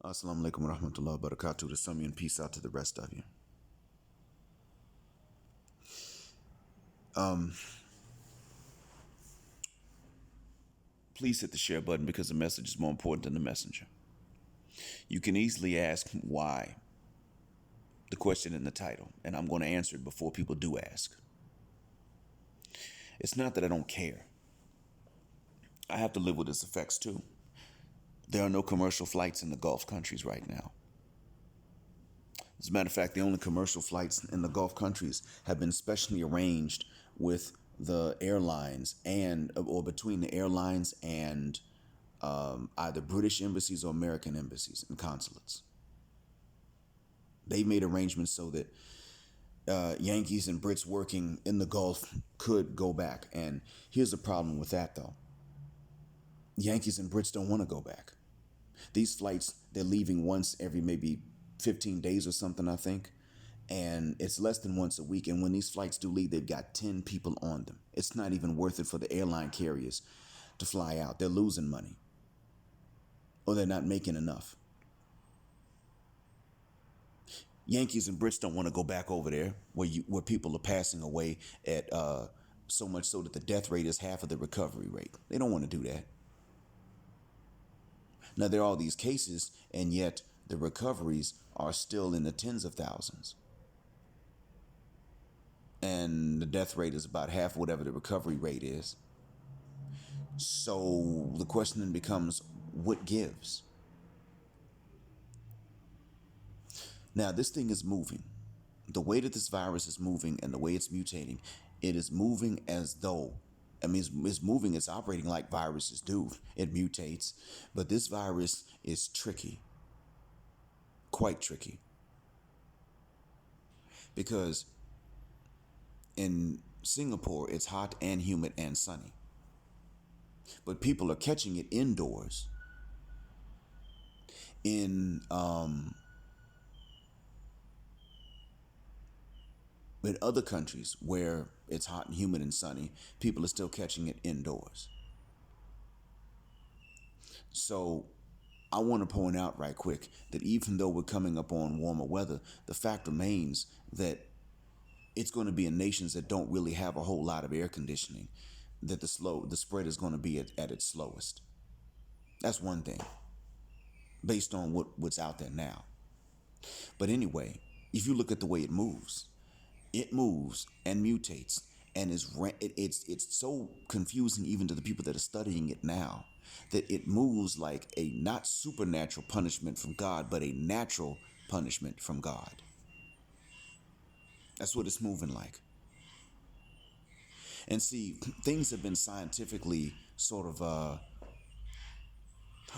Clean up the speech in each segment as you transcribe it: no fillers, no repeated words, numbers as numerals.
Assalamu alaikum wa rahmatullahi wa barakatuh. To some you and peace out to the rest of you. Please hit the share button because the message is more important than the messenger. You can easily ask why, the question in the title, and I'm going to answer it before people do ask. It's not that I don't care. I have to live with its effects too. There are no commercial flights in the Gulf countries right now. As a matter of fact, the only commercial flights in the Gulf countries have been specially arranged with the airlines or between the airlines and either British embassies or American embassies and consulates. They made arrangements so that Yankees and Brits working in the Gulf could go back. And here's the problem with that, though. Yankees and Brits don't want to go back. These flights, they're leaving once every maybe 15 days or something, I think. And it's less than once a week. And when these flights do leave, they've got 10 people on them. It's not even worth it for the airline carriers to fly out. They're losing money. Or they're not making enough. Yankees and Brits don't want to go back over there where people are passing away at so much so that the death rate is half of the recovery rate. They don't want to do that. Now, there are all these cases, and yet the recoveries are still in the tens of thousands. And the death rate is about half whatever the recovery rate is. So the question then becomes, what gives? Now, this thing is moving. The way that this virus is moving and the way it's mutating, it is moving as though, it's moving, it's operating like viruses do. It mutates, but this virus is tricky, quite tricky. Because in Singapore, it's hot and humid and sunny. But people are catching it indoors. In other countries where it's hot and humid and sunny, people are still catching it indoors. So I want to point out right quick that even though we're coming up on warmer weather, the fact remains that it's going to be in nations that don't really have a whole lot of air conditioning that the spread is going to be at its slowest. That's one thing based on what's out there now. But anyway, if you look at the way it moves and mutates, and it's so confusing even to the people that are studying it now, that it moves like a not supernatural punishment from God, but a natural punishment from God. That's what it's moving like. And see, things have been scientifically sort of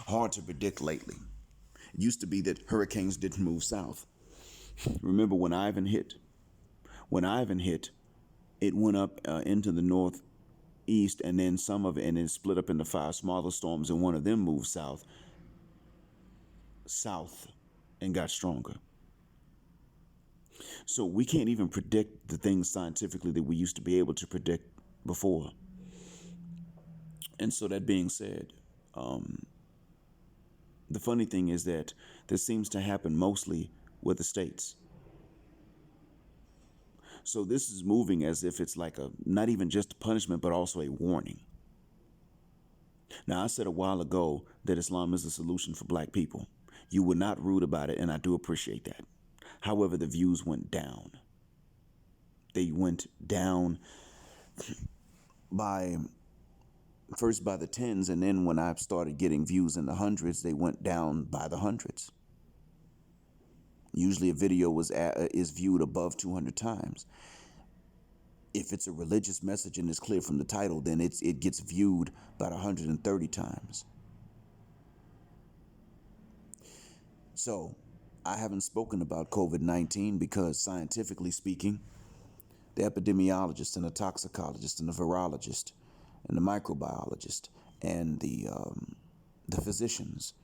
hard to predict lately. It used to be that hurricanes didn't move south. Remember when Ivan hit? When Ivan hit, it went up into the northeast, and then some of it, and then split up into 5 smaller storms, and one of them moved south, and got stronger. So we can't even predict the things scientifically that we used to be able to predict before. And so that being said, the funny thing is that this seems to happen mostly with the states. So this is moving as if it's like not even just a punishment, but also a warning. Now, I said a while ago that Islam is the solution for black people. You were not rude about it, and I do appreciate that. However, the views went down. They went down first by the tens, and then when I started getting views in the hundreds, they went down by the hundreds. Usually a video is viewed above 200 times. If it's a religious message and it's clear from the title, then it gets viewed about 130 times. So I haven't spoken about COVID-19 because scientifically speaking, the epidemiologist and the toxicologist and the virologist and the microbiologist and the physicians,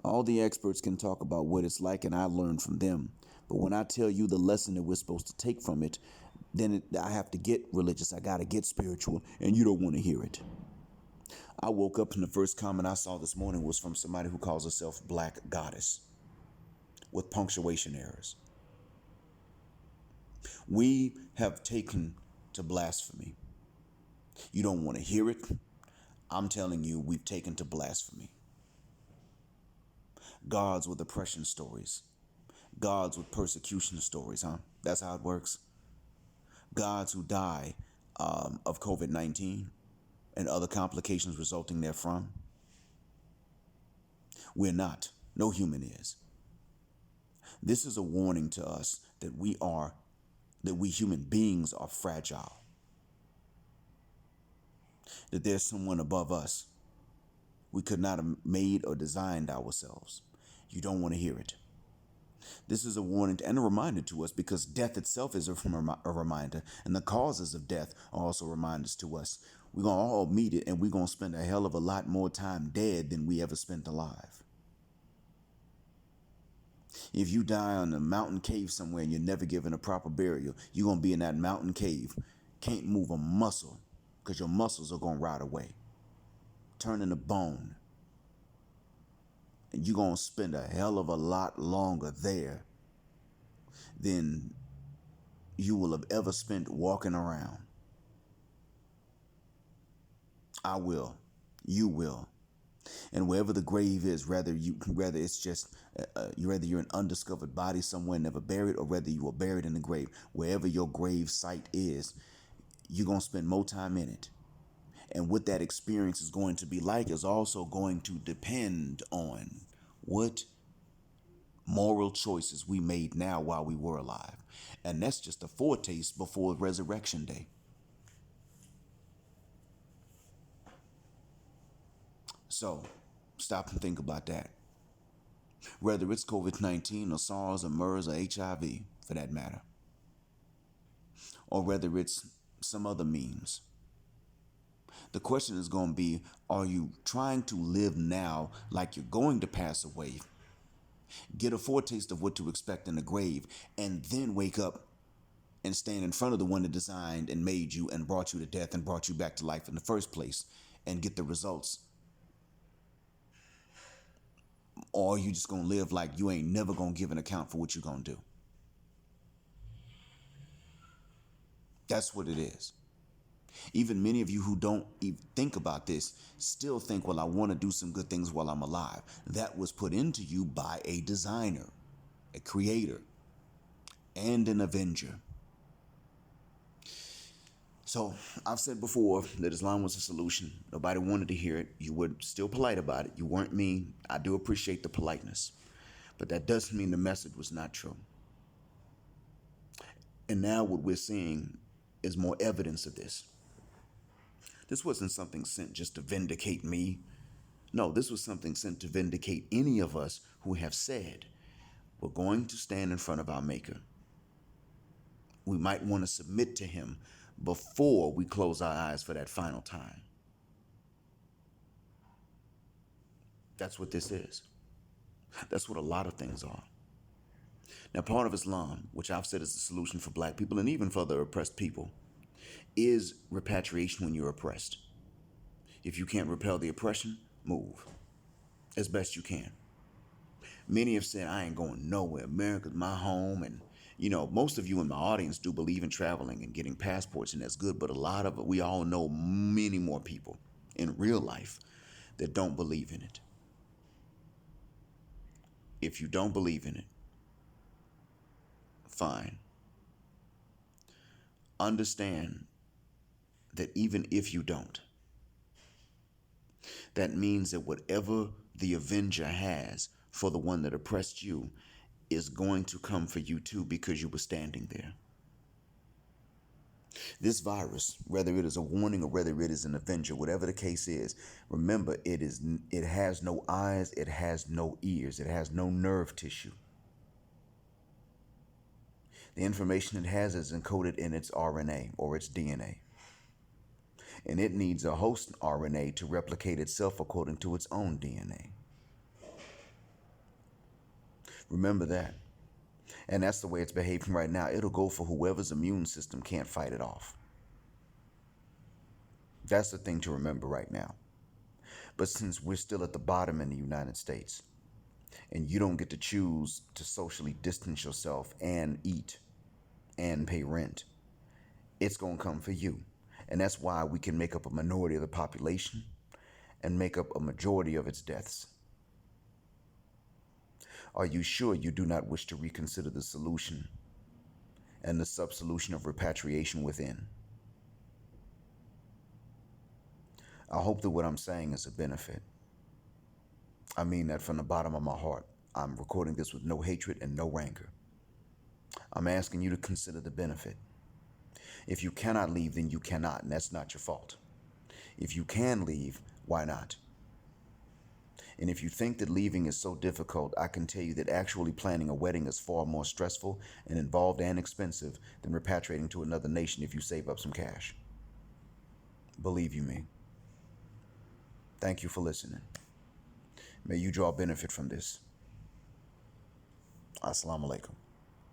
all the experts can talk about what it's like, and I learned from them. But when I tell you the lesson that we're supposed to take from it, then I have to get religious. I got to get spiritual, and you don't want to hear it. I woke up and the first comment I saw this morning was from somebody who calls herself Black Goddess. with punctuation errors. We have taken to blasphemy. You don't want to hear it. I'm telling you, we've taken to blasphemy. Gods with oppression stories. Gods with persecution stories, huh? That's how it works. Gods who die of COVID-19 and other complications resulting therefrom. We're not. No human is. This is a warning to us that we human beings are fragile. That there's someone above us. We could not have made or designed ourselves. You don't want to hear it. This is a warning and a reminder to us, because death itself is a reminder, and the causes of death are also reminders to us. We're going to all meet it, and we're going to spend a hell of a lot more time dead than we ever spent alive. If you die on a mountain cave somewhere and you're never given a proper burial, you're going to be in that mountain cave. Can't move a muscle, because your muscles are going to rot away, turn into bone. And you're going to spend a hell of a lot longer there than you will have ever spent walking around. I will. You will. And wherever the grave is, whether it's just whether you're an undiscovered body somewhere never buried, or whether you were buried in the grave, wherever your grave site is, you're going to spend more time in it. And what that experience is going to be like is also going to depend on what moral choices we made now while we were alive. And that's just a foretaste before Resurrection Day. So stop and think about that. Whether it's COVID-19 or SARS or MERS or HIV, for that matter, or whether it's some other means. The question is going to be, are you trying to live now like you're going to pass away, get a foretaste of what to expect in the grave, and then wake up and stand in front of the one that designed and made you and brought you to death and brought you back to life in the first place and get the results? Or are you just going to live like you ain't never going to give an account for what you're going to do? That's what it is. Even many of you who don't even think about this still think, well, I want to do some good things while I'm alive. That was put into you by a designer, a creator, and an avenger. So I've said before that Islam was a solution. Nobody wanted to hear it. You were still polite about it. You weren't mean. I do appreciate the politeness. But that doesn't mean the message was not true. And now what we're seeing is more evidence of this. This wasn't something sent just to vindicate me. No, this was something sent to vindicate any of us who have said we're going to stand in front of our Maker. We might want to submit to him before we close our eyes for that final time. That's what this is. That's what a lot of things are. Now, part of Islam, which I've said is the solution for black people and even for other oppressed people, is repatriation when you're oppressed. If you can't repel the oppression, move as best you can. Many have said, I ain't going nowhere. America's my home. And, most of you in my audience do believe in traveling and getting passports, and that's good. But a lot of it, we all know many more people in real life that don't believe in it. If you don't believe in it, fine. Understand that even if you don't, that means that whatever the avenger has for the one that oppressed you is going to come for you too, because you were standing there. This virus, whether it is a warning or whether it is an avenger, whatever the case is, remember, it has no eyes, it has no ears, it has no nerve tissue. The information it has is encoded in its RNA or its DNA. And it needs a host RNA to replicate itself according to its own DNA. Remember that. And that's the way it's behaving right now. It'll go for whoever's immune system can't fight it off. That's the thing to remember right now. But since we're still at the bottom in the United States, And you don't get to choose to socially distance yourself and eat and pay rent. It's going to come for you. And that's why we can make up a minority of the population and make up a majority of its deaths. Are you sure you do not wish to reconsider the solution and the sub-solution of repatriation within? I hope that what I'm saying is a benefit. I mean that from the bottom of my heart. I'm recording this with no hatred and no rancor. I'm asking you to consider the benefit. If you cannot leave, then you cannot, and that's not your fault. If you can leave, why not? And if you think that leaving is so difficult, I can tell you that actually planning a wedding is far more stressful and involved and expensive than repatriating to another nation if you save up some cash. Believe you me. Thank you for listening. May you draw benefit from this. Assalamu alaikum.